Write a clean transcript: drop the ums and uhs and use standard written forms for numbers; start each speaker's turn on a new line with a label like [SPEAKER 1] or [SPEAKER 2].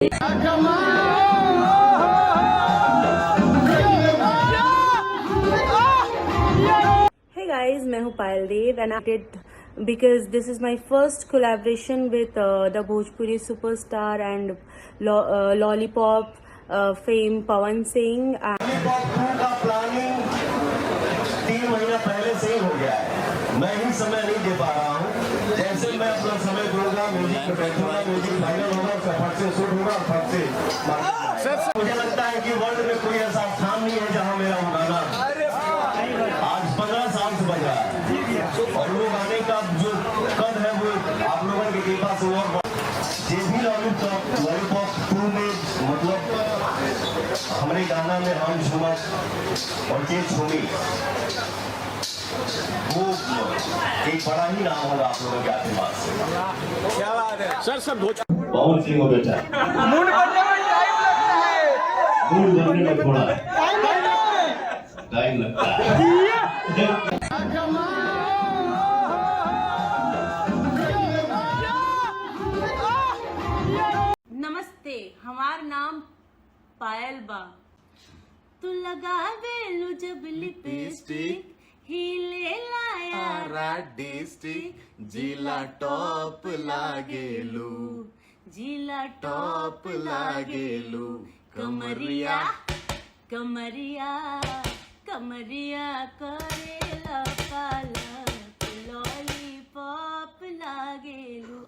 [SPEAKER 1] Hey guys, मैं हूँ पायल देव and I did because this is my first collaboration with the Bhojpuri superstar and lollipop fame Pawan Singh.
[SPEAKER 2] Lollipop 2 का planning 3 महीना पहले से ही हो गया है। मैं ही समय नहीं दे पा रहा हूँ। जैसे मैं अपना समय दूंगा, म्यूजिक पे बैठूंगा, म्यूजिक फाइनल होगा, फट से शूट होगा, फट से मुझे लगता है कि वर्ल्ड में कोई ऐसा स्थान नहीं है जहाँ मेरा वो गाना आज 15 साल से बज रहा है और वो गाने का जो कद है वो आप लोगों की कृपा से और जे भी लॉलीपॉप 2 में मतलब हमारे गाना में हम झूमर और ये झूमी वो एक बड़ा ही नाम होगा आप लोगों के आशीर्वाद से।
[SPEAKER 3] क्या बात है सर। सब
[SPEAKER 2] पवन सिंह हो बेटा,
[SPEAKER 3] मूड बनने में टाइम लगता है।
[SPEAKER 2] मूड बनने में थोड़ा टाइम लगता है।
[SPEAKER 4] नमस्ते, हमार नाम पायल बा। तू लगा बेलू जब लिपस्टिक हिले लाया
[SPEAKER 3] डिस्ट्रिक्ट जिला टॉप लागेलू,
[SPEAKER 4] जिला टॉप लागेलू। कमरिया कमरिया कमरिया करेला पालक लॉलीपॉप लागेलू।